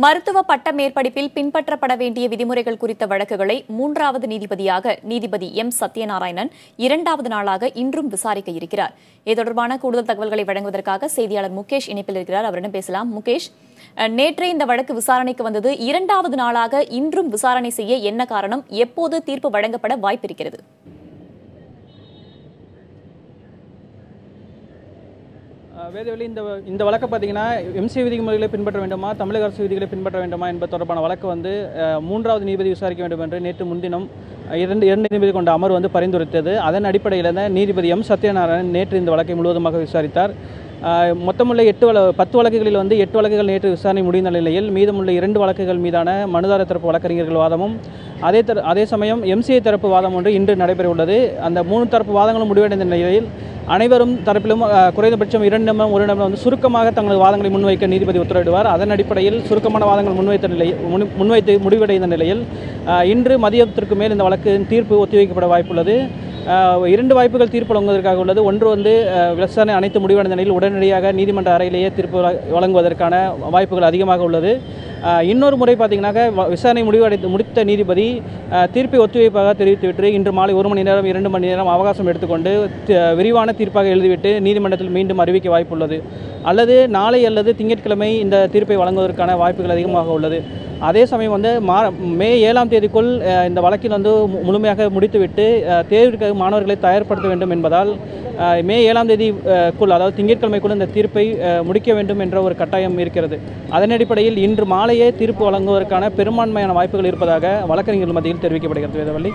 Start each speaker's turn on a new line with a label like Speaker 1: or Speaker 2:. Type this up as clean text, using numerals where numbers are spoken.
Speaker 1: மருத்துவ பட்ட மேற்படிப்பில் பின்பற்றப்பட வேண்டிய விதிமுறைகள் குறித்த வழக்குகளை மூன்றாவது நீதிபதியாக நீதிபதி எம் சத்யநாராயணன் இரண்டாவது நாளாக இன்றும் விசாரிக்க இருக்கிறார். இது தொடர்பான கூடுதல் தகவல்களை வழங்குவதற்காக செய்தியாளர் முகேஷ் இணைப்பில் இருக்கிறார். அவரிடம் பேசலாம். முகேஷ், நேற்றே இந்த வழக்கு விசாரணைக்கு வந்தது. இரண்டாவது நாளாக இன்றும் விசாரணை செய்ய என்ன காரணம்? எப்போது தீர்ப்பு வழங்கப்பட வாய்ப்பிருக்கிறது?
Speaker 2: வேதவெளி இந்த வழக்கை பார்த்தீங்கன்னா எம்சி விதிமுறைகளை பின்பற்ற வேண்டுமா, தமிழக அரசு விதிகளை பின்பற்ற வேண்டுமா என்பது தொடர்பான வழக்கு மூன்றாவது நீதிபதி விசாரிக்க வேண்டும் என்று நேற்று முன்தினம் இரண்டு நீதிபதி கொண்ட அமர்வு பரிந்துரைத்தது. அதன் அடிப்படையில் நீதிபதி எம் சத்யநாராயணன் நேற்று இந்த வழக்கை முழுவதுமாக விசாரித்தார். மொத்தமுள்ள 10 வழக்குகளில் 8 வழக்குகள் நேற்று விசாரணை முடிந்த நிலையில் மீதமுள்ள 2 வழக்குகள் மீதான மனுதாரர் தரப்பு வழக்கறிஞர்கள் வாதமும் அதே சமயம் எம்சிஐ தரப்பு வாதம் ஒன்று இன்று நடைபெற உள்ளது. அந்த 3 தரப்பு வாதங்களும் முடிவடைந்த நிலையில் அனைவரும் தரப்பிலும் குறைந்தபட்சம் 2 நிமிடம் 1 நிமிடம் சுருக்கமாக தங்களது வாதங்களை முன்வைக்க நீதிபதி உத்தரவிடுவார். அதன் அடிப்படையில் சுருக்கமான வாதங்கள் முன்வைத்து முடிவடைந்த நிலையில் இன்று மதியத்திற்கு மேல் இந்த வழக்கின் தீர்ப்பு ஒத்திவைக்கப்பட வாய்ப்புள்ளது. 2 வாய்ப்புகள் தீர்ப்பு வழங்குவதற்காக உள்ளது. ஒன்று விசாரணை அனைத்து முடிவடைந்த நிலையில் உடனடியாக நீதிமன்ற அறையிலேயே தீர்ப்பு வழங்குவதற்கான வாய்ப்புகள் அதிகமாக உள்ளது. இன்னொரு முறை பார்த்தீங்கன்னாக்க விசாரணை முடித்த நீதிபதி தீர்ப்பை ஒத்திவைப்பாக தெரிவித்துவிட்டு இன்று மாலை 1 மணி நேரம் 2 மணி நேரம் அவகாசம் எடுத்துக்கொண்டு விரிவான தீர்ப்பாக எழுதிவிட்டு நீதிமன்றத்தில் மீண்டும் அறிவிக்க வாய்ப்புள்ளது. அல்லது நாளை அல்லது திங்கட்கிழமை இந்த தீர்ப்பை வழங்குவதற்கான வாய்ப்புகள் அதிகமாக உள்ளது. அதே சமயம் மே 7ஆம் தேதிக்குள் இந்த வழக்கில் முழுமையாக முடித்துவிட்டு தேர்விற்காக மாணவர்களை தயார்படுத்த வேண்டும் என்பதால் மே 7ஆம் தேதிக்குள், அதாவது திங்கட்கிழமைக்குள் இந்த தீர்ப்பை முடிக்க வேண்டும் என்ற ஒரு கட்டாயம் இருக்கிறது. அதன் அடிப்படையில் இன்று மாலையே தீர்ப்பு வழங்குவதற்கான பெரும்பான்மையான வாய்ப்புகள் இருப்பதாக வழக்கறிஞர்கள் மத்தியில் தெரிவிக்கப்படுகிறது. வேதவள்ளி.